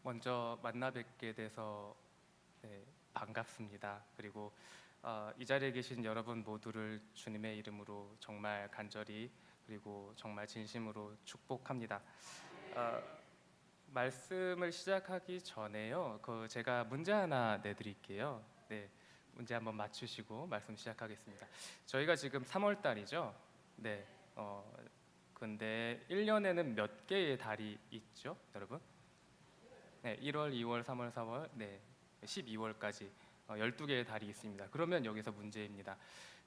먼저 만나 뵙게 돼서 반갑습니다. 그리고 이 자리에 계신 여러분 모두를 주님의 이름으로 정말 간절히 그리고 정말 진심으로 축복합니다. 어, 말씀을 시작하기 전에요. 제가 문제 하나 내드릴게요. 네, 문제 한번 맞추시고 말씀 시작하겠습니다. 저희가 지금 3월 달이죠. 네. 근데 1년에는 몇 개의 달이 있죠, 여러분? 네, 1월, 2월, 3월, 4월, 네, 12월까지 12개의 달이 있습니다. 그러면 여기서 문제입니다.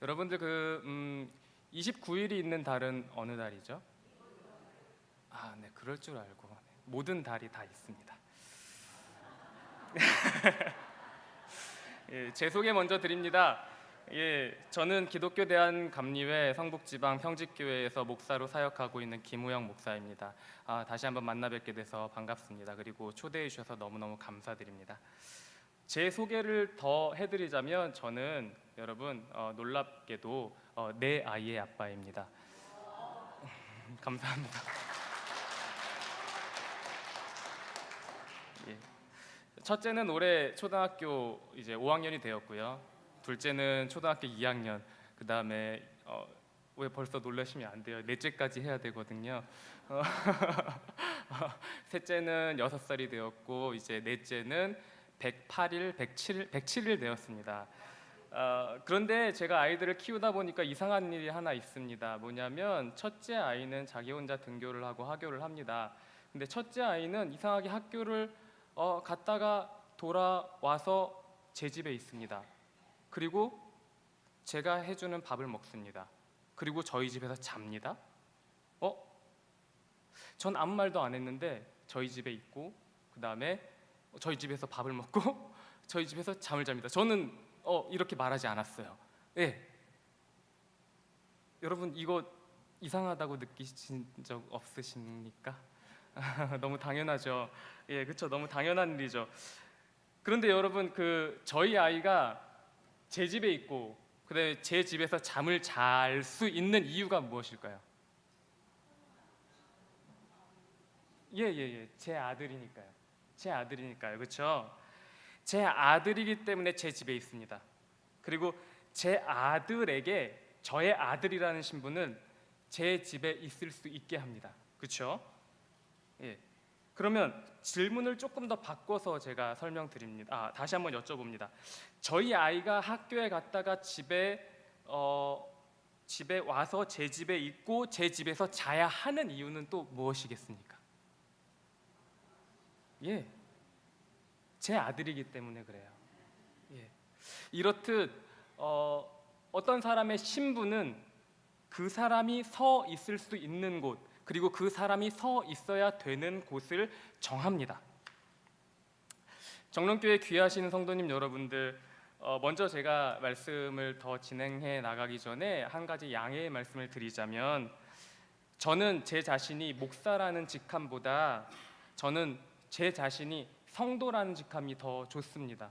여러분들 29일이 있는 달은 어느 달이죠? 네, 그럴 줄 알고 모든 달이 다 있습니다. 제 소개 먼저 드립니다. 저는 기독교 대한감리회 성북지방 평직교회에서 목사로 사역하고 있는 김우영 목사입니다. 다시 한번 만나 뵙게 돼서 반갑습니다. 그리고 초대해 주셔서 너무너무 감사드립니다. 제 소개를 더 해드리자면 저는 여러분 놀랍게도 4아이의 아빠입니다. 감사합니다. 첫째는 올해 초등학교 이제 5학년이 되었고요. 둘째는 초등학교 2학년. 그 다음에 왜 벌써 놀라시면 안 돼요. 넷째까지 해야 되거든요. 셋째는 6살이 되었고 이제 넷째는 108일, 107일 되었습니다. 그런데 제가 아이들을 키우다 보니까 이상한 일이 하나 있습니다. 뭐냐면 첫째 아이는 자기 혼자 등교를 하고 하교를 합니다. 근데 첫째 아이는 이상하게 학교를 갔다가 돌아와서 제 집에 있습니다. 그리고 제가 해주는 밥을 먹습니다. 그리고 저희 집에서 잡니다. 전 아무 말도 안 했는데 저희 집에 있고 그 다음에 저희 집에서 밥을 먹고 저희 집에서 잠을 잡니다. 저는 이렇게 말하지 않았어요. 여러분 이거 이상하다고 느끼신 적 없으십니까? 너무 당연하죠. 그렇죠. 너무 당연한 일이죠. 그런데 여러분 저희 아이가 제 집에 있고 그다음에 제 집에서 잠을 잘 수 있는 이유가 무엇일까요? 제 아들이니까요. 제 아들이니까요. 그렇죠? 제 아들이기 때문에 제 집에 있습니다. 그리고 제 아들에게 저의 아들이라는 신분은 제 집에 있을 수 있게 합니다. 그렇죠? 그러면 질문을 조금 더 바꿔서 제가 설명드립니다. 다시 한번 여쭤봅니다. 저희 아이가 학교에 갔다가 집에 와서 제 집에 있고 제 집에서 자야 하는 이유는 또 무엇이겠습니까? 제 아들이기 때문에 그래요. 이렇듯 어떤 사람의 신분은 그 사람이 서 있을 수 있는 곳 그리고 그 사람이 서 있어야 되는 곳을 정합니다. 정론교회 귀하신 성도님 여러분들, 먼저 제가 말씀을 더 진행해 나가기 전에 한 가지 양해의 말씀을 드리자면, 저는 제 자신이 목사라는 직함보다 저는 제 자신이 성도라는 직함이 더 좋습니다.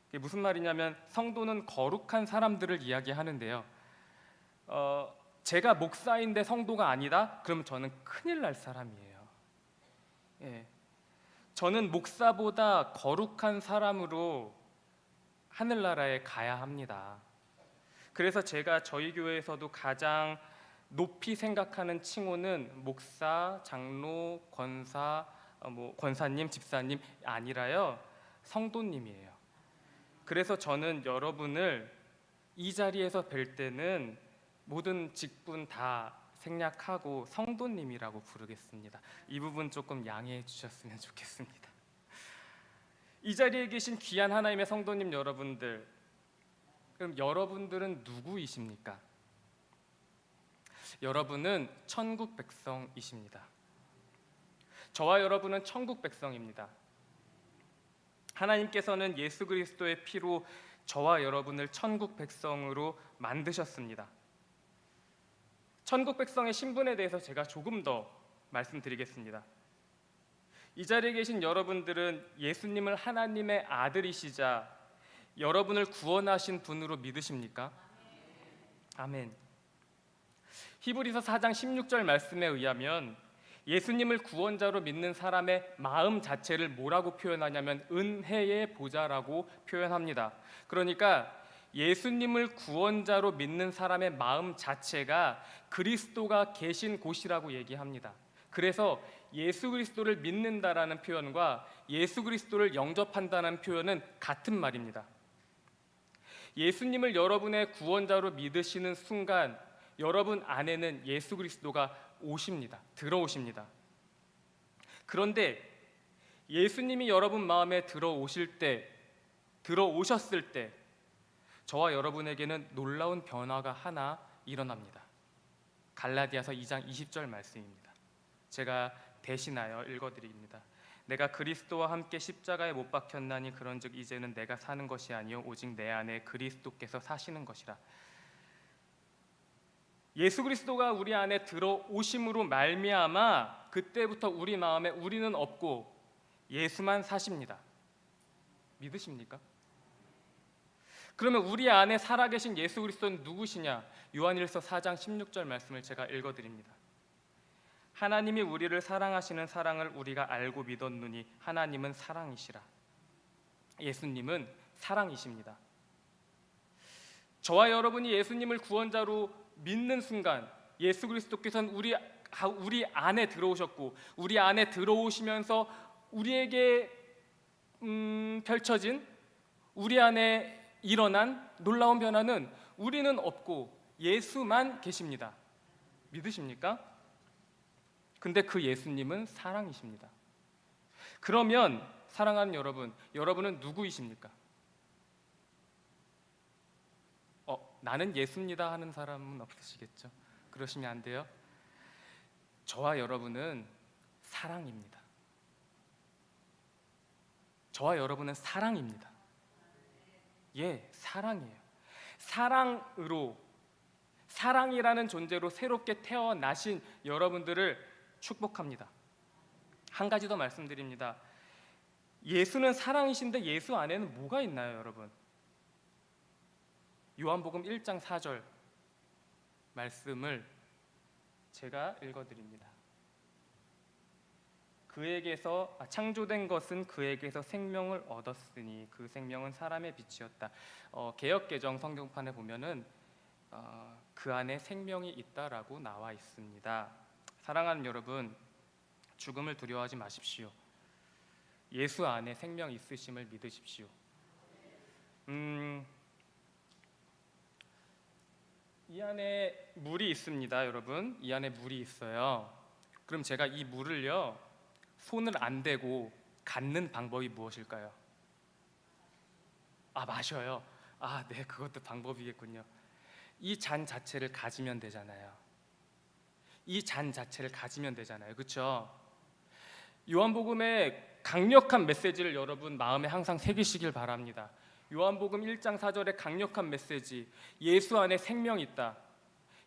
그게 무슨 말이냐면 성도는 거룩한 사람들을 이야기하는데요. 제가 목사인데 성도가 아니다? 그럼 저는 큰일 날 사람이에요. 저는 목사보다 거룩한 사람으로 하늘나라에 가야 합니다. 그래서 제가 저희 교회에서도 가장 높이 생각하는 칭호는 목사, 장로, 권사, 권사님, 집사님 아니라요, 성도님이에요. 그래서 저는 여러분을 이 자리에서 뵐 때는 모든 직분 다 생략하고 성도님이라고 부르겠습니다. 이 부분 조금 양해해 주셨으면 좋겠습니다. 이 자리에 계신 귀한 하나님의 성도님 여러분들, 그럼 여러분들은 누구이십니까? 여러분은 천국 백성이십니다. 저와 여러분은 천국 백성입니다. 하나님께서는 예수 그리스도의 피로 저와 여러분을 천국 백성으로 만드셨습니다. 천국 백성의 신분에 대해서 제가 조금 더 말씀드리겠습니다. 이 자리에 계신 여러분들은 예수님을 하나님의 아들이시자 여러분을 구원하신 분으로 믿으십니까? 아멘. 히브리서 4장 16절 말씀에 의하면 예수님을 구원자로 믿는 사람의 마음 자체를 뭐라고 표현하냐면 은혜의 보좌라고 표현합니다. 그러니까 예수님을 구원자로 믿는 사람의 마음 자체가 그리스도가 계신 곳이라고 얘기합니다. 그래서 예수 그리스도를 믿는다라는 표현과 예수 그리스도를 영접한다는 표현은 같은 말입니다. 예수님을 여러분의 구원자로 믿으시는 순간 여러분 안에는 예수 그리스도가 오십니다. 들어오십니다. 그런데 예수님이 여러분 마음에 들어오셨을 때 저와 여러분에게는 놀라운 변화가 하나 일어납니다. 갈라디아서 2장 20절 말씀입니다. 제가 대신하여 읽어드립니다. 내가 그리스도와 함께 십자가에 못 박혔나니 그런즉 이제는 내가 사는 것이 아니요 오직 내 안에 그리스도께서 사시는 것이라. 예수 그리스도가 우리 안에 들어오심으로 말미암아 그때부터 우리 마음에 우리는 없고 예수만 사십니다. 믿으십니까? 그러면 우리 안에 살아계신 예수 그리스도는 누구시냐? 요한일서 4장 16절 말씀을 제가 읽어드립니다. 하나님이 우리를 사랑하시는 사랑을 우리가 알고 믿었느니 하나님은 사랑이시라. 예수님은 사랑이십니다. 저와 여러분이 예수님을 구원자로 믿는 순간 예수 그리스도께서는 우리 안에 들어오셨고 우리 안에 들어오시면서 우리에게 펼쳐진 우리 안에 일어난 놀라운 변화는 우리는 없고 예수만 계십니다. 믿으십니까? 근데 그 예수님은 사랑이십니다. 그러면 사랑하는 여러분, 여러분은 누구이십니까? 나는 예수입니다 하는 사람은 없으시겠죠? 그러시면 안 돼요. 저와 여러분은 사랑입니다. 저와 여러분은 사랑입니다. 예, 사랑이에요. 사랑이라는 존재로 새롭게 태어나신 여러분들을 축복합니다. 한 가지 더 말씀드립니다. 예수는 사랑이신데 예수 안에는 뭐가 있나요, 여러분? 요한복음 1장 4절 말씀을 제가 읽어드립니다. 창조된 것은 그에게서 생명을 얻었으니 그 생명은 사람의 빛이었다. 개역개정 성경판에 보면은 그 안에 생명이 있다라고 나와 있습니다. 사랑하는 여러분, 죽음을 두려워하지 마십시오. 예수 안에 생명 있으심을 믿으십시오. 이 안에 물이 있습니다, 여러분. 이 안에 물이 있어요. 그럼 제가 이 물을요, 손을 안 대고 갖는 방법이 무엇일까요? 마셔요. 네, 그것도 방법이겠군요. 이 잔 자체를 가지면 되잖아요. 그렇죠? 요한복음의 강력한 메시지를 여러분 마음에 항상 새기시길 바랍니다. 요한복음 1장 4절의 강력한 메시지, 예수 안에 생명이 있다.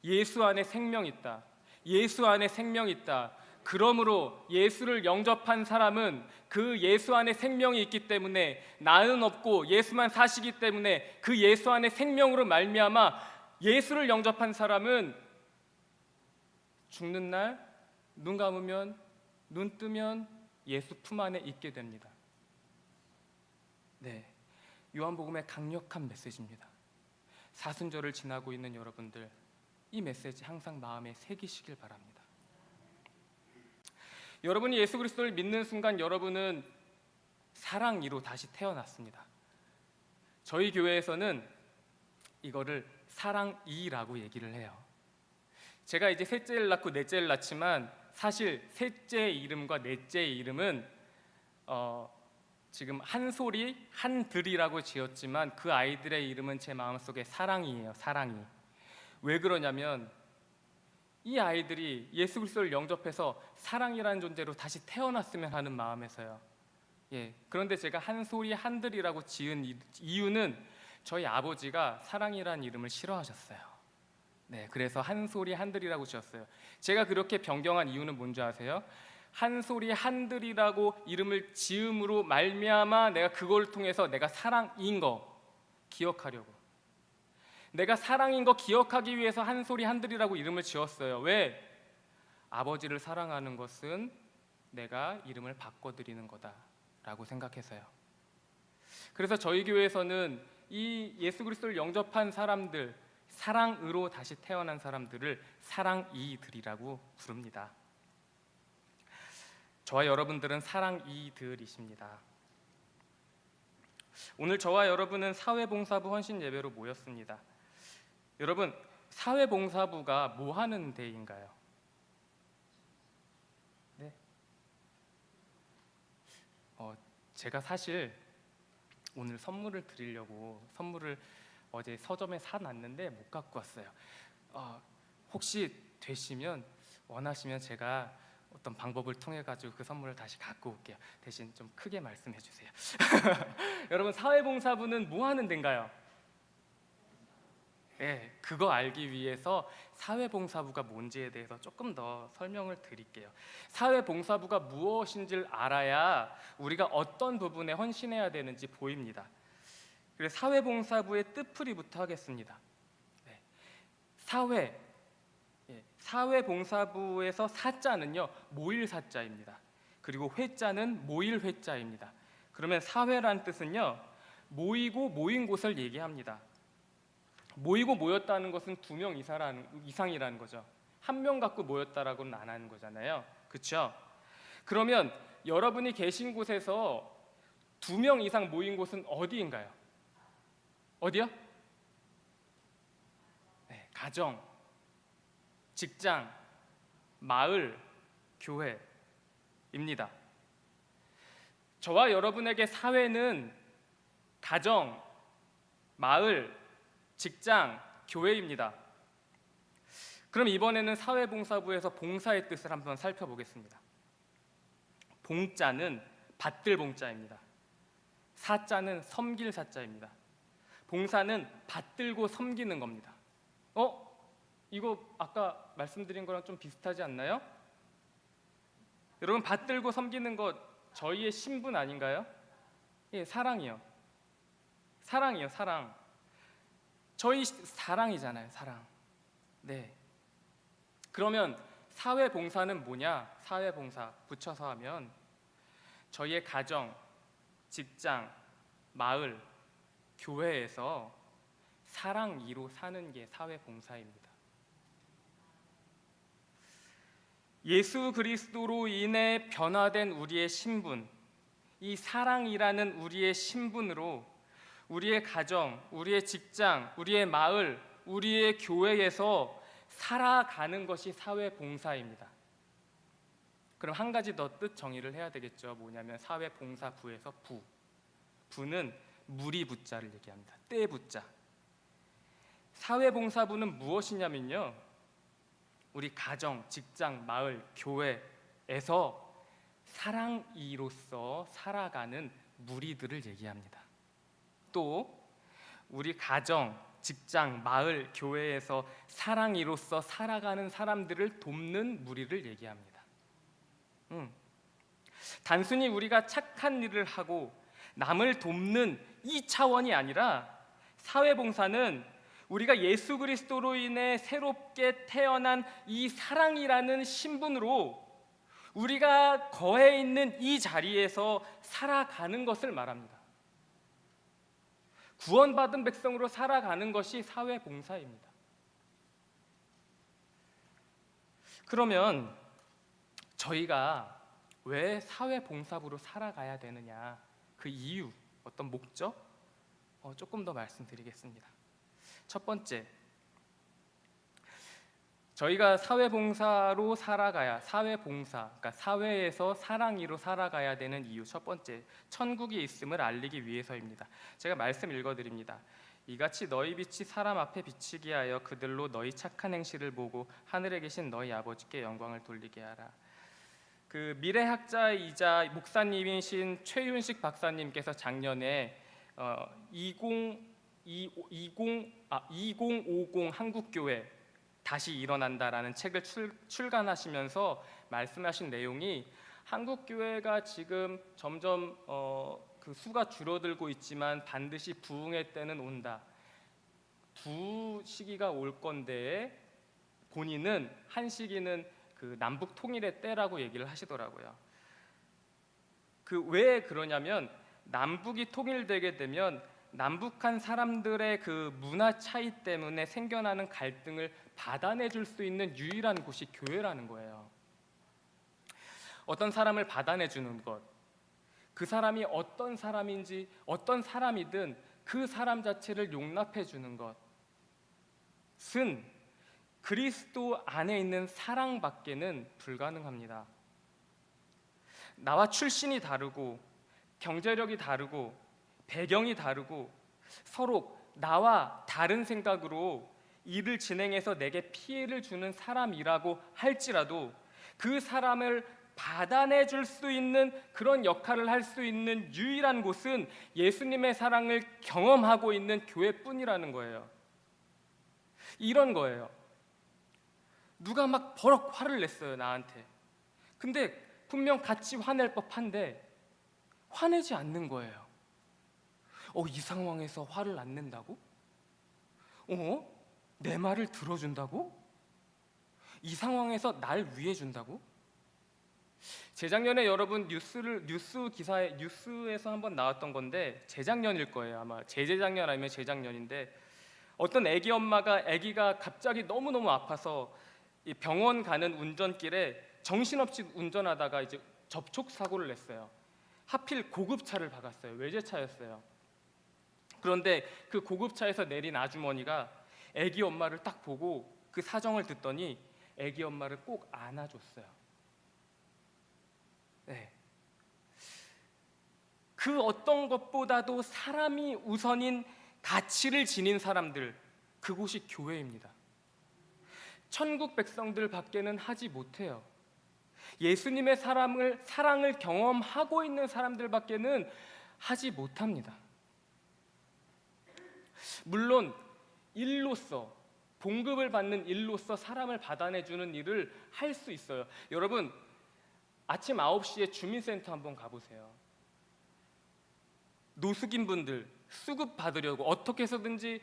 예수 안에 생명이 있다. 예수 안에 생명이 있다. 그러므로 예수를 영접한 사람은 그 예수 안에 생명이 있기 때문에 나는 없고 예수만 사시기 때문에 그 예수 안에 생명으로 말미암아 예수를 영접한 사람은 죽는 날 눈 감으면 눈 뜨면 예수 품 안에 있게 됩니다. 네, 요한복음의 강력한 메시지입니다. 사순절을 지나고 있는 여러분들, 이 메시지 항상 마음에 새기시길 바랍니다. 여러분이 예수 그리스도를 믿는 순간 여러분은 사랑이로 다시 태어났습니다. 저희 교회에서는 이거를 사랑이라고 얘기를 해요. 제가 이제 셋째를 낳고 넷째를 낳지만 사실 셋째의 이름과 넷째의 이름은 지금 한솔이, 한들이라고 지었지만 그 아이들의 이름은 제 마음속에 사랑이에요. 사랑이. 왜 그러냐면 이 아이들이 예수 그리스도를 영접해서 사랑이라는 존재로 다시 태어났으면 하는 마음에서요. 그런데 제가 한솔이, 한들이라고 지은 이유는 저희 아버지가 사랑이라는 이름을 싫어하셨어요. 그래서 한솔이, 한들이라고 지었어요. 제가 그렇게 변경한 이유는 뭔지 아세요? 한솔이, 한들이라고 이름을 지음으로 말미암아 내가 그걸 통해서 내가 사랑인 거 기억하려고, 내가 사랑인 거 기억하기 위해서 한솔이, 한들이라고 이름을 지었어요. 왜? 아버지를 사랑하는 것은 내가 이름을 바꿔드리는 거다라고 생각해서요. 그래서 저희 교회에서는 이 예수 그리스도를 영접한 사람들, 사랑으로 다시 태어난 사람들을 사랑이들이라고 부릅니다. 저와 여러분들은 사랑이들이십니다. 오늘 저와 여러분은 사회봉사부 헌신 예배로 모였습니다. 여러분, 사회봉사부가 뭐 하는 데인가요? 네. 제가 사실 오늘 선물을 드리려고 선물을 어제 서점에 사놨는데 못 갖고 왔어요. 혹시 되시면 원하시면 제가 어떤 방법을 통해 가지고 그 선물을 다시 갖고 올게요. 대신 좀 크게 말씀해 주세요. 여러분, 사회봉사부는 뭐 하는 데인가요? 네, 그거 알기 위해서 사회봉사부가 뭔지에 대해서 조금 더 설명을 드릴게요. 사회봉사부가 무엇인지를 알아야 우리가 어떤 부분에 헌신해야 되는지 보입니다. 그래서 사회봉사부의 뜻풀이부터 하겠습니다. 네. 사회봉사부에서 사자는요, 모일 사자입니다. 그리고 회자는 모일 회자입니다. 그러면 사회란 뜻은요, 모이고 모인 곳을 얘기합니다. 모이고 모였다는 것은 2명 이상이라는 거죠. 1명 갖고 모였다라고는 안 하는 거잖아요. 그렇죠? 그러면 여러분이 계신 곳에서 2명 이상 모인 곳은 어디인가요? 어디요? 네, 가정, 직장, 마을, 교회입니다. 저와 여러분에게 사회는 가정, 마을, 직장, 교회입니다. 그럼 이번에는 사회봉사부에서 봉사의 뜻을 한번 살펴보겠습니다. 봉자는 받들 봉자입니다. 사자는 섬길 사자입니다. 봉사는 받들고 섬기는 겁니다. 이거 아까 말씀드린 거랑 좀 비슷하지 않나요? 여러분, 받들고 섬기는 것 저희의 신분 아닌가요? 예, 사랑이요. 사랑이요, 사랑. 저희 사랑이잖아요, 사랑. 네. 그러면 사회봉사는 뭐냐? 사회봉사 붙여서 하면 저희의 가정, 직장, 마을, 교회에서 사랑이로 사는 게 사회봉사입니다. 예수 그리스도로 인해 변화된 우리의 신분, 이 사랑이라는 우리의 신분으로 우리의 가정, 우리의 직장, 우리의 마을, 우리의 교회에서 살아가는 것이 사회봉사입니다. 그럼 한 가지 더 뜻 정의를 해야 되겠죠. 뭐냐면 사회봉사부에서 부는 무리 부자를 얘기합니다. 때 부자. 사회봉사부는 무엇이냐면요, 우리 가정, 직장, 마을, 교회에서 사랑이로서 살아가는 무리들을 얘기합니다. 또 우리 가정, 직장, 마을, 교회에서 사랑이로서 살아가는 사람들을 돕는 무리를 얘기합니다. 단순히 우리가 착한 일을 하고 남을 돕는 이 차원이 아니라 사회봉사는 우리가 예수 그리스도로 인해 새롭게 태어난 이 사랑이라는 신분으로 우리가 거해 있는 이 자리에서 살아가는 것을 말합니다. 구원받은 백성으로 살아가는 것이 사회봉사입니다. 그러면 저희가 왜 사회봉사부로 살아가야 되느냐, 그 이유, 어떤 목적, 조금 더 말씀드리겠습니다. 첫 번째, 저희가 사회봉사로 살아가야, 그러니까 사회에서 사랑이로 살아가야 되는 이유, 첫 번째, 천국이 있음을 알리기 위해서입니다. 제가 말씀 읽어드립니다. 이같이 너희 빛이 사람 앞에 비치게 하여 그들로 너희 착한 행실을 보고 하늘에 계신 너희 아버지께 영광을 돌리게 하라. 그 미래학자이자 목사님이신 최윤식 박사님께서 작년에 2050 한국교회 다시 일어난다라는 책을 출간하시면서 말씀하신 내용이, 한국 교회가 지금 점점 그 수가 줄어들고 있지만 반드시 부흥의 때는 온다. 두 시기가 올 건데 본인은 한 시기는 그 남북 통일의 때라고 얘기를 하시더라고요. 그 왜 그러냐면 남북이 통일되게 되면 남북한 사람들의 그 문화 차이 때문에 생겨나는 갈등을 받아내 줄 수 있는 유일한 곳이 교회라는 거예요. 어떤 사람을 받아내 주는 것, 그 사람이 어떤 사람인지 어떤 사람이든 그 사람 자체를 용납해 주는 것은 그리스도 안에 있는 사랑밖에는 불가능합니다. 나와 출신이 다르고 경제력이 다르고 배경이 다르고 서로 나와 다른 생각으로 일을 진행해서 내게 피해를 주는 사람이라고 할지라도 그 사람을 받아내 줄 수 있는 그런 역할을 할 수 있는 유일한 곳은 예수님의 사랑을 경험하고 있는 교회뿐이라는 거예요. 이런 거예요. 누가 막 버럭 화를 냈어요, 나한테. 근데 분명 같이 화낼 법한데 화내지 않는 거예요. 이 상황에서 화를 안 낸다고? 내 말을 들어준다고? 이 상황에서 날 위해준다고? 재작년에 여러분 뉴스에서 한번 나왔던 건데 재작년일 거예요. 아마 재작년 아니면 재작년인데 어떤 아기 엄마가 아기가 갑자기 너무너무 아파서 이 병원 가는 운전길에 정신없이 운전하다가 이제 접촉 사고를 냈어요. 하필 고급차를 박았어요. 외제차였어요. 그런데 그 고급차에서 내린 아주머니가 아기 엄마를 딱 보고 그 사정을 듣더니 아기 엄마를 꼭 안아줬어요. 네. 그 어떤 것보다도 사람이 우선인 가치를 지닌 사람들, 그곳이 교회입니다. 천국 백성들 밖에는 하지 못해요. 예수님의 사랑을 경험하고 있는 사람들 밖에는 하지 못합니다. 물론 일로서 봉급을 받는 일로서 사람을 받아내주는 일을 할 수 있어요. 여러분 아침 9시에 주민센터 한번 가보세요. 노숙인 분들 수급 받으려고 어떻게 해서든지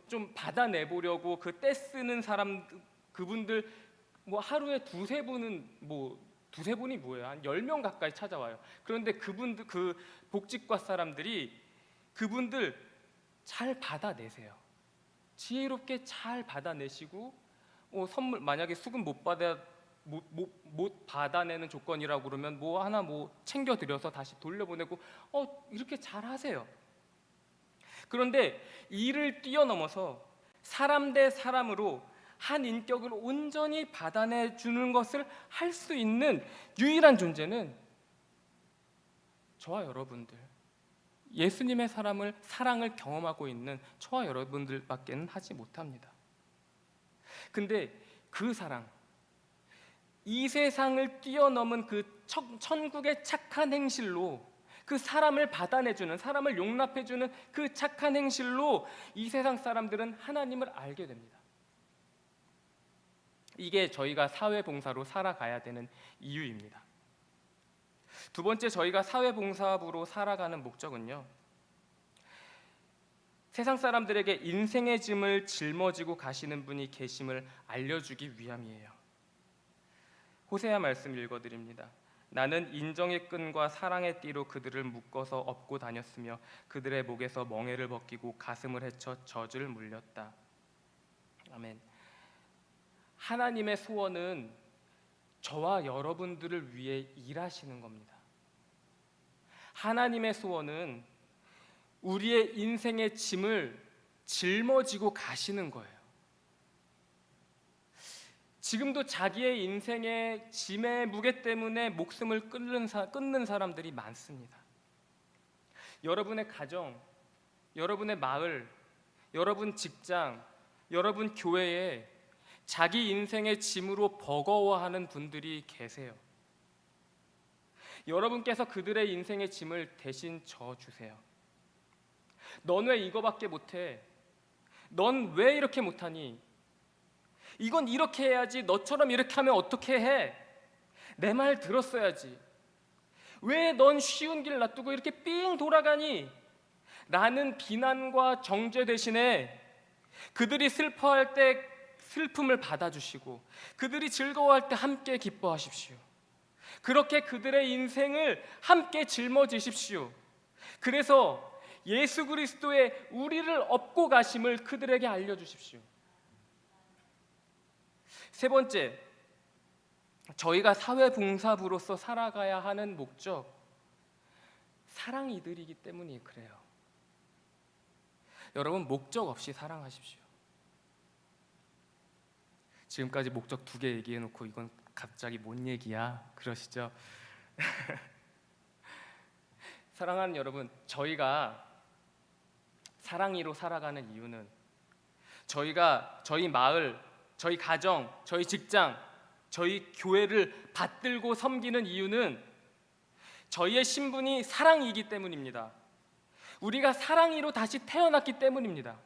좀 받아내보려고 그 떼 쓰는 사람, 그분들 뭐 하루에 두세 분은 두세 분이 뭐예요? 한 10명 가까이 찾아와요. 그런데 그분들, 그 복지과 사람들이 그분들 잘 받아내세요. 지혜롭게 잘 받아내시고 선물 만약에 수급 못 받아내는 조건이라고 그러면 하나 챙겨 드려서 다시 돌려보내고 이렇게 잘 하세요. 그런데 이를 뛰어넘어서 사람 대 사람으로 한 인격을 온전히 받아내 주는 것을 할 수 있는 유일한 존재는 저와 여러분들, 예수님의 사랑을 경험하고 있는 저와 여러분들밖에는 하지 못합니다. 근데 그 사랑, 이 세상을 뛰어넘은 그 천국의 착한 행실로, 그 사람을 받아내주는, 사람을 용납해주는 그 착한 행실로 이 세상 사람들은 하나님을 알게 됩니다. 이게 저희가 사회봉사로 살아가야 되는 이유입니다. 두 번째, 저희가 사회봉사부로 살아가는 목적은요, 세상 사람들에게 인생의 짐을 짊어지고 가시는 분이 계심을 알려주기 위함이에요. 호세아 말씀 읽어드립니다. 나는 인정의 끈과 사랑의 띠로 그들을 묶어서 업고 다녔으며 그들의 목에서 멍에를 벗기고 가슴을 헤쳐 젖을 물렸다. 아멘. 하나님의 소원은 저와 여러분들을 위해 일하시는 겁니다. 하나님의 소원은 우리의 인생의 짐을 짊어지고 가시는 거예요. 지금도 자기의 인생의 짐의 무게 때문에 목숨을 끊는 사람들이 많습니다. 여러분의 가정, 여러분의 마을, 여러분 직장, 여러분 교회에 자기 인생의 짐으로 버거워하는 분들이 계세요. 여러분께서 그들의 인생의 짐을 대신 져주세요. 넌 왜 이거밖에 못해? 넌 왜 이렇게 못하니? 이건 이렇게 해야지. 너처럼 이렇게 하면 어떻게 해? 내 말 들었어야지. 왜 넌 쉬운 길 놔두고 이렇게 삥 돌아가니? 라는 비난과 정죄 대신에 그들이 슬퍼할 때 슬픔을 받아주시고 그들이 즐거워할 때 함께 기뻐하십시오. 그렇게 그들의 인생을 함께 짊어지십시오. 그래서 예수 그리스도의 우리를 업고 가심을 그들에게 알려주십시오. 세 번째, 저희가 사회봉사부로서 살아가야 하는 목적, 사랑이들이기 때문이 그래요. 여러분, 목적 없이 사랑하십시오. 지금까지 목적 2개 얘기해놓고 이건 갑자기 뭔 얘기야? 그러시죠? 사랑하는 여러분, 저희가 사랑이로 살아가는 이유는 저희가 저희 마을, 저희 가정, 저희 직장, 저희 교회를 받들고 섬기는 이유는 저희의 신분이 사랑이기 때문입니다. 우리가 사랑이로 다시 태어났기 때문입니다.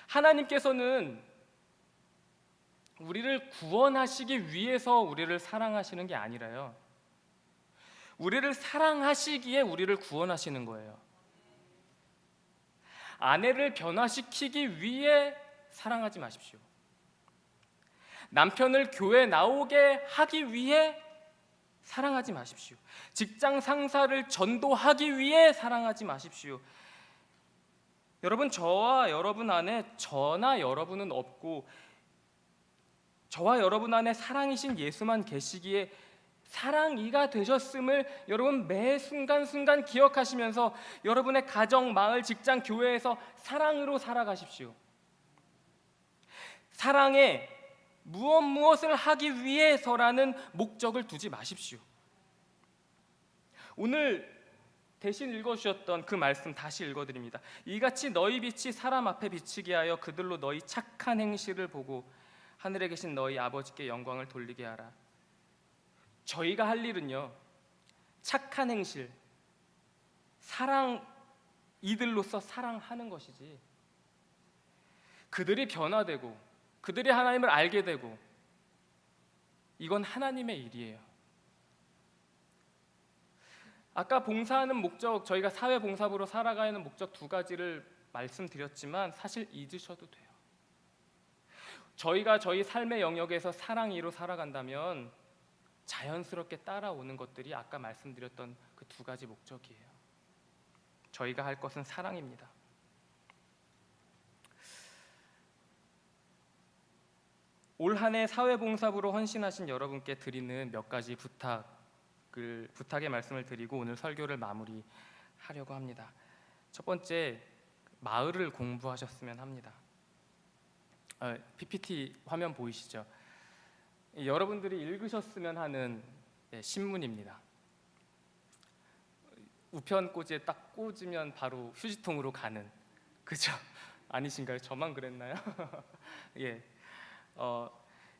하나님께서는 우리를 구원하시기 위해서 우리를 사랑하시는 게 아니라요, 우리를 사랑하시기에 우리를 구원하시는 거예요. 아내를 변화시키기 위해 사랑하지 마십시오. 남편을 교회 나오게 하기 위해 사랑하지 마십시오. 직장 상사를 전도하기 위해 사랑하지 마십시오. 여러분, 저와 여러분 안에 저나 여러분은 없고 저와 여러분 안에 사랑이신 예수만 계시기에 사랑이가 되셨음을 여러분 매 순간순간 기억하시면서 여러분의 가정, 마을, 직장, 교회에서 사랑으로 살아가십시오. 사랑에 무엇을 하기 위해서라는 목적을 두지 마십시오. 오늘 대신 읽어주셨던 그 말씀 다시 읽어드립니다. 이같이 너희 빛이 사람 앞에 비치게 하여 그들로 너희 착한 행실을 보고 하늘에 계신 너희 아버지께 영광을 돌리게 하라. 저희가 할 일은요, 착한 행실, 사랑, 이들로서 사랑하는 것이지, 그들이 변화되고 그들이 하나님을 알게 되고, 이건 하나님의 일이에요. 아까 봉사하는 목적, 저희가 사회봉사부로 살아가는 목적 2가지를 말씀드렸지만 사실 잊으셔도 돼요. 저희가 저희 삶의 영역에서 사랑이로 살아간다면 자연스럽게 따라오는 것들이 아까 말씀드렸던 그 2가지 목적이에요. 저희가 할 것은 사랑입니다. 올 한 해 사회봉사부로 헌신하신 여러분께 드리는 몇 가지 부탁의 말씀을 드리고 오늘 설교를 마무리하려고 합니다. 첫 번째, 마을을 공부하셨으면 합니다. PPT 화면 보이시죠? 여러분들이 읽으셨으면 하는 신문입니다. 우편꽂이에 딱 꽂으면 바로 휴지통으로 가는, 그죠? 아니신가요? 저만 그랬나요? 예.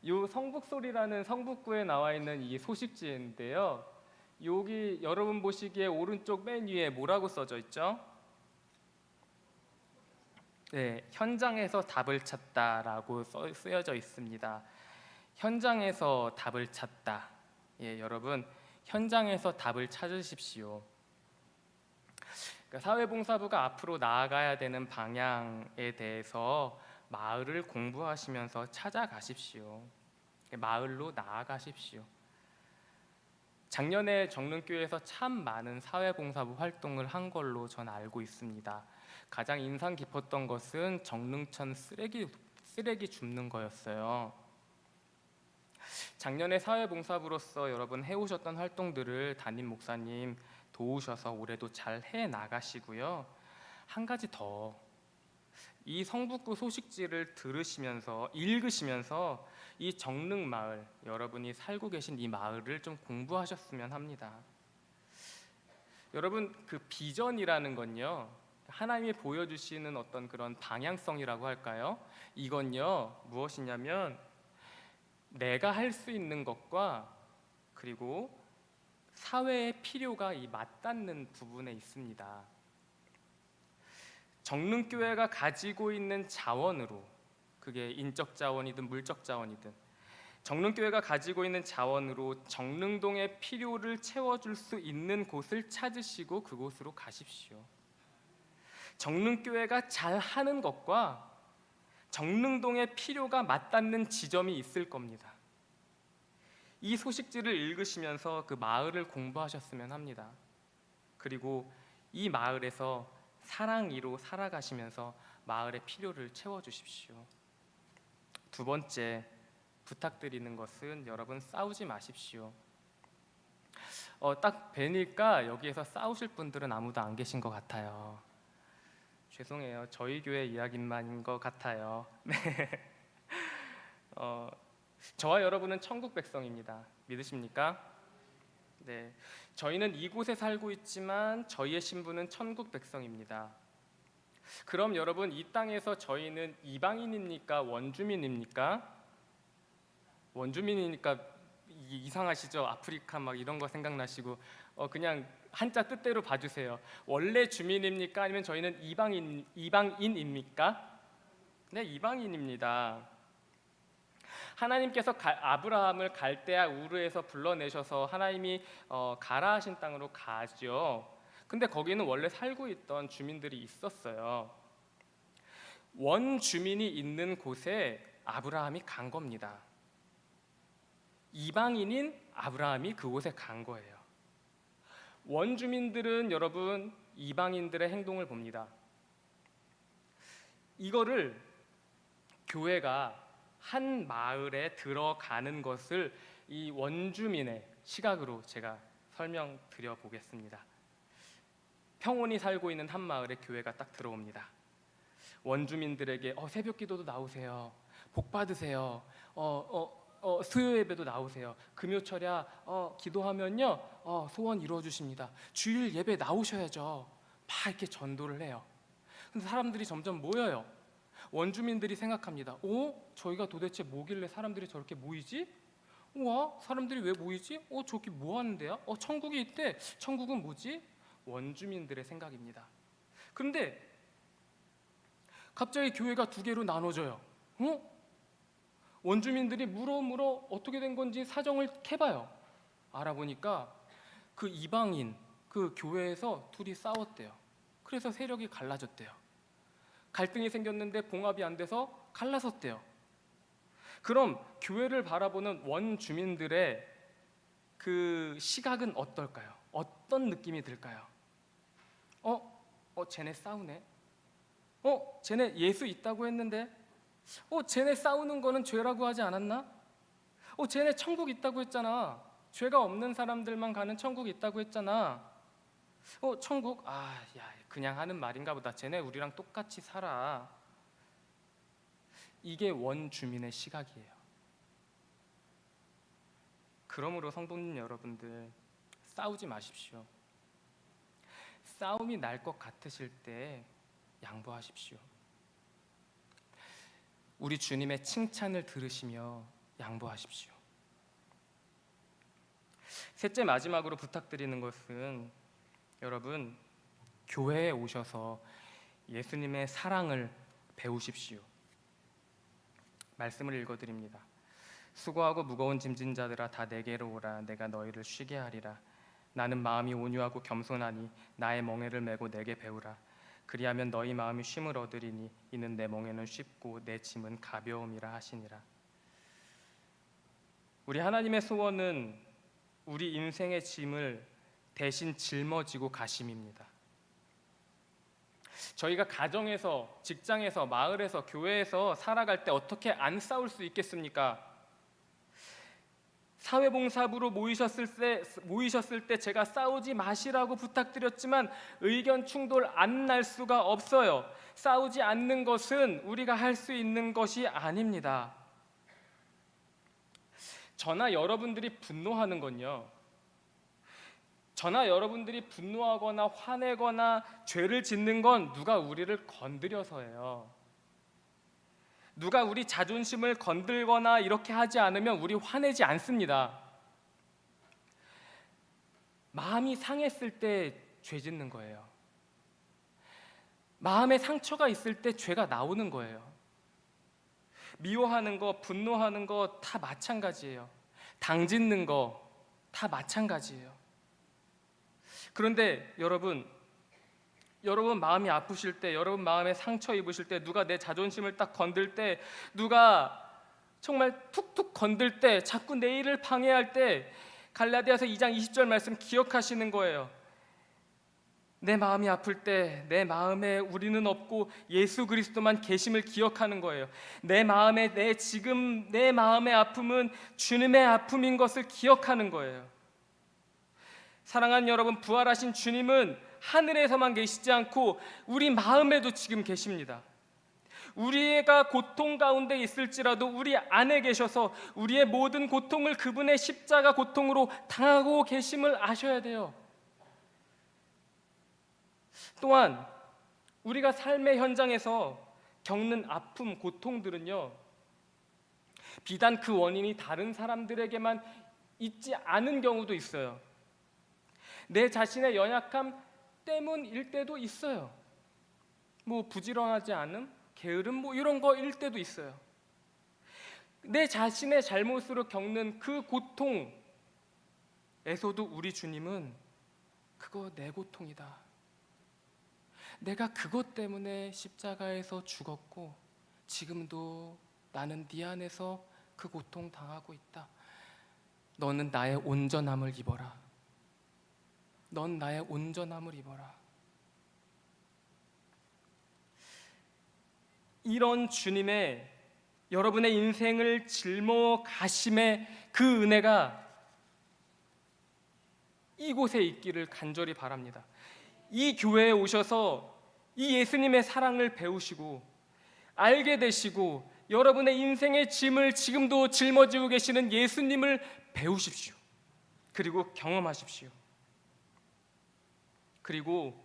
요 성북소리라는 성북구에 나와 있는 이 소식지인데요. 여기 여러분 보시기에 오른쪽 맨 위에 뭐라고 써져 있죠? 네, 현장에서 답을 찾다라고 쓰여져 있습니다. 현장에서 답을 찾다. 예, 여러분, 현장에서 답을 찾으십시오. 그러니까 사회봉사부가 앞으로 나아가야 되는 방향에 대해서 마을을 공부하시면서 찾아가십시오. 마을로 나아가십시오. 작년에 정릉교회에서 참 많은 사회봉사부 활동을 한 걸로 전 알고 있습니다. 가장 인상 깊었던 것은 정릉천 쓰레기 줍는 거였어요. 작년에 사회봉사부로서 여러분 해오셨던 활동들을 담임 목사님 도우셔서 올해도 잘 해나가시고요. 한 가지 더, 이 성북구 소식지를 들으시면서 읽으시면서 이 정릉마을, 여러분이 살고 계신 이 마을을 좀 공부하셨으면 합니다. 여러분, 그 비전이라는 건요, 하나님이 보여주시는 어떤 그런 방향성이라고 할까요? 이건요 무엇이냐면 내가 할 수 있는 것과 그리고 사회의 필요가 이 맞닿는 부분에 있습니다. 정릉교회가 가지고 있는 자원으로, 그게 인적 자원이든 물적 자원이든, 정릉교회가 가지고 있는 자원으로 정릉동의 필요를 채워줄 수 있는 곳을 찾으시고 그곳으로 가십시오. 정릉교회가 잘하는 것과 정릉동의 필요가 맞닿는 지점이 있을 겁니다. 이 소식지를 읽으시면서 그 마을을 공부하셨으면 합니다. 그리고 이 마을에서 사랑이로 살아가시면서 마을의 필요를 채워주십시오. 두 번째 부탁드리는 것은 여러분 싸우지 마십시오. 딱 뵈니까 여기에서 싸우실 분들은 아무도 안 계신 것 같아요. 죄송해요. 저희 교회 이야기만인 것 같아요. 네. 저와 여러분은 천국 백성입니다. 믿으십니까? 네. 저희는 이곳에 살고 있지만 저희의 신분은 천국 백성입니다. 그럼 여러분, 이 땅에서 저희는 이방인입니까? 원주민입니까? 원주민이니까 이상하시죠? 아프리카 막 이런 거 생각나시고 그냥 한자 뜻대로 봐주세요. 원래 주민입니까? 아니면 저희는 이방인입니까? 네, 이방인입니다. 하나님께서 아브라함을 갈대아 우르에서 불러내셔서 하나님이 가라 하신 땅으로 가죠. 근데 거기는 원래 살고 있던 주민들이 있었어요. 원주민이 있는 곳에 아브라함이 간 겁니다. 이방인인 아브라함이 그곳에 간 거예요. 원주민들은 여러분 이방인들의 행동을 봅니다. 이거를 교회가 한 마을에 들어가는 것을 이 원주민의 시각으로 제가 설명드려 보겠습니다. 평온히 살고 있는 한 마을에 교회가 딱 들어옵니다. 원주민들에게 새벽 기도도 나오세요. 복 받으세요. 수요 예배도 나오세요. 금요철야 기도하면요 소원 이루어 주십니다. 주일 예배 나오셔야죠. 막 이렇게 전도를 해요. 근데 사람들이 점점 모여요. 원주민들이 생각합니다. 저희가 도대체 뭐길래 사람들이 저렇게 모이지? 우와, 사람들이 왜 모이지? 저기 뭐 하는 데야? 천국이 있대. 천국은 뭐지? 원주민들의 생각입니다. 그런데 갑자기 교회가 두 개로 나눠져요. 원주민들이 물어 어떻게 된 건지 사정을 캐봐요. 알아보니까 그 이방인 그 교회에서 둘이 싸웠대요. 그래서 세력이 갈라졌대요. 갈등이 생겼는데 봉합이 안 돼서 갈라섰대요. 그럼 교회를 바라보는 원주민들의 그 시각은 어떨까요? 어떤 느낌이 들까요? 쟤네 싸우네. 쟤네 예수 있다고 했는데. 쟤네 싸우는 거는 죄라고 하지 않았나? 쟤네 천국 있다고 했잖아. 죄가 없는 사람들만 가는 천국 있다고 했잖아. 천국? 야, 그냥 하는 말인가 보다. 쟤네 우리랑 똑같이 살아. 이게 원주민의 시각이에요. 그러므로 성도님 여러분들, 싸우지 마십시오. 싸움이 날 것 같으실 때 양보하십시오. 우리 주님의 칭찬을 들으시며 양보하십시오. 셋째, 마지막으로 부탁드리는 것은 여러분, 교회에 오셔서 예수님의 사랑을 배우십시오. 말씀을 읽어드립니다. 수고하고 무거운 짐진 자들아 다 내게로 오라. 내가 너희를 쉬게 하리라. 나는 마음이 온유하고 겸손하니 나의 멍에를 메고 내게 배우라. 그리하면 너희 마음이 쉼을 얻으리니 이는 내 멍에는 쉽고 내 짐은 가벼움이라 하시니라. 우리 하나님의 소원은 우리 인생의 짐을 대신 짊어지고 가심입니다. 저희가 가정에서, 직장에서, 마을에서, 교회에서 살아갈 때 어떻게 안 싸울 수 있겠습니까? 사회봉사부로 모이셨을 때 제가 싸우지 마시라고 부탁드렸지만 의견 충돌 안 날 수가 없어요. 싸우지 않는 것은 우리가 할 수 있는 것이 아닙니다. 저나 여러분들이 분노하는 건요, 저나 여러분들이 분노하거나 화내거나 죄를 짓는 건 누가 우리를 건드려서예요. 누가 우리 자존심을 건들거나 이렇게 하지 않으면 우리 화내지 않습니다. 마음이 상했을 때 죄 짓는 거예요. 마음에 상처가 있을 때 죄가 나오는 거예요. 미워하는 거, 분노하는 거 다 마찬가지예요. 당 짓는 거 다 마찬가지예요. 그런데 여러분, 여러분 마음이 아프실 때, 여러분 마음에 상처 입으실 때, 누가 내 자존심을 딱 건들 때, 누가 정말 툭툭 건들 때, 자꾸 내 일을 방해할 때 갈라디아서 2장 20절 말씀 기억하시는 거예요. 내 마음이 아플 때 내 마음에 우리는 없고 예수 그리스도만 계심을 기억하는 거예요. 내 마음에 지금 내 마음의 아픔은 주님의 아픔인 것을 기억하는 거예요. 사랑하는 여러분, 부활하신 주님은 하늘에서만 계시지 않고 우리 마음에도 지금 계십니다. 우리가 고통 가운데 있을지라도 우리 안에 계셔서 우리의 모든 고통을 그분의 십자가 고통으로 당하고 계심을 아셔야 돼요. 또한 우리가 삶의 현장에서 겪는 아픔, 고통들은요, 비단 그 원인이 다른 사람들에게만 있지 않은 경우도 있어요. 내 자신의 연약함 때문일 때도 있어요. 뭐 부지런하지 않음, 게으름, 뭐 이런 거일 때도 있어요. 내 자신의 잘못으로 겪는 그 고통에서도 우리 주님은 그거 내 고통이다. 내가 그것 때문에 십자가에서 죽었고 지금도 나는 네 안에서 그 고통 당하고 있다. 너는 나의 온전함을 입어라. 넌 나의 온전함을 입어라. 이런 주님의 여러분의 인생을 짊어 가심의 그 은혜가 이곳에 있기를 간절히 바랍니다. 이 교회에 오셔서 이 예수님의 사랑을 배우시고 알게 되시고 여러분의 인생의 짐을 지금도 짊어지고 계시는 예수님을 배우십시오. 그리고 경험하십시오. 그리고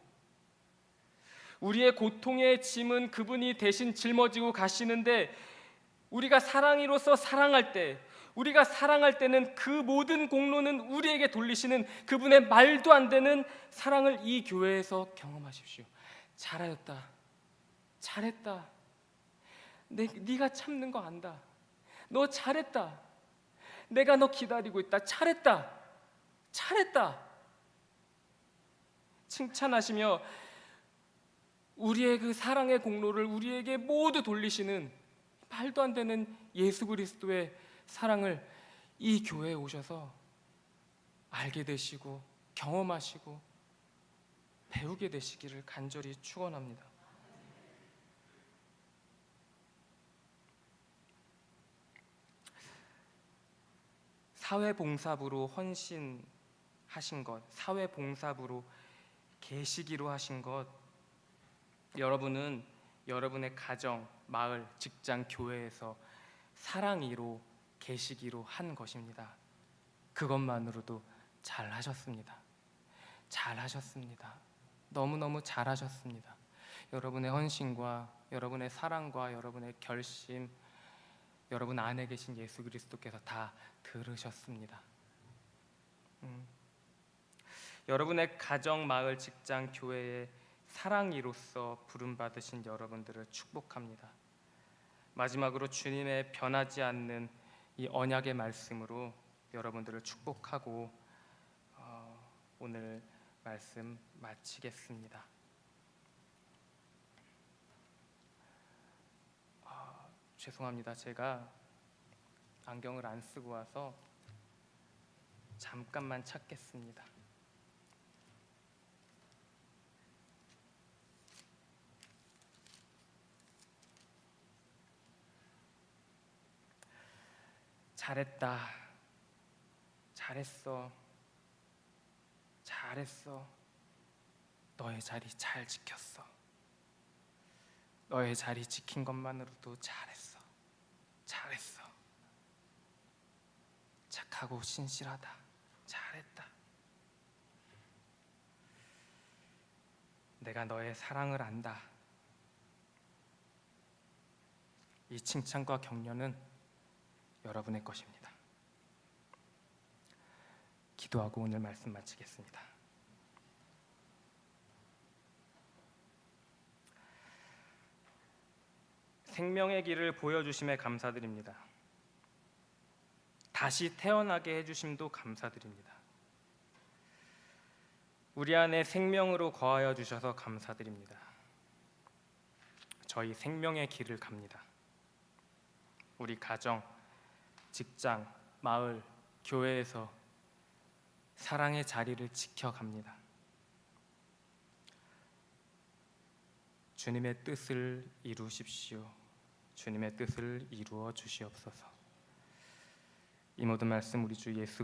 우리의 고통의 짐은 그분이 대신 짊어지고 가시는데 우리가 사랑이로서 사랑할 때, 우리가 사랑할 때는 그 모든 공로는 우리에게 돌리시는 그분의 말도 안 되는 사랑을 이 교회에서 경험하십시오. 잘하였다, 잘했다, 네가 참는 거 안다, 너 잘했다, 내가 너 기다리고 있다, 잘했다, 잘했다 칭찬하시며 우리의 그 사랑의 공로를 우리에게 모두 돌리시는 말도 안 되는 예수 그리스도의 사랑을 이 교회에 오셔서 알게 되시고 경험하시고 배우게 되시기를 간절히 축원합니다. 사회봉사부로 헌신하신 것, 사회봉사부로 계시기로 하신 것, 여러분은 여러분의 가정, 마을, 직장, 교회에서 사랑이로 계시기로 한 것입니다. 그것만으로도 잘하셨습니다. 잘하셨습니다. 너무너무 잘하셨습니다. 여러분의 헌신과 여러분의 사랑과 여러분의 결심, 여러분 안에 계신 예수 그리스도께서 다 들으셨습니다. 여러분의 가정, 마을, 직장, 교회의 사랑이로서 부름받으신 여러분들을 축복합니다. 마지막으로 주님의 변하지 않는 이 언약의 말씀으로 여러분들을 축복하고 오늘 말씀 마치겠습니다. 죄송합니다. 제가 안경을 안 쓰고 와서 잠깐만 찾겠습니다. 잘했다, 잘했어, 잘했어, 너의 자리 잘 지켰어, 너의 자리 지킨 것만으로도 잘했어, 잘했어, 착하고 신실하다, 잘했다, 내가 너의 사랑을 안다. 이 칭찬과 격려는 여러분의 것입니다. 기도하고 오늘 말씀 마치겠습니다. 생명의 길을 보여주심에 감사드립니다. 다시 태어나게 해주심도 감사드립니다. 우리 안에 생명으로 거하여 주셔서 감사드립니다. 저희 생명의 길을 갑니다. 우리 가정, 직장, 마을, 교회에서 사랑의 자리를 지켜갑니다. 주님의 뜻을 이루십시오. 주님의 뜻을 이루어 주시옵소서. 이 모든 말씀 우리 주 예수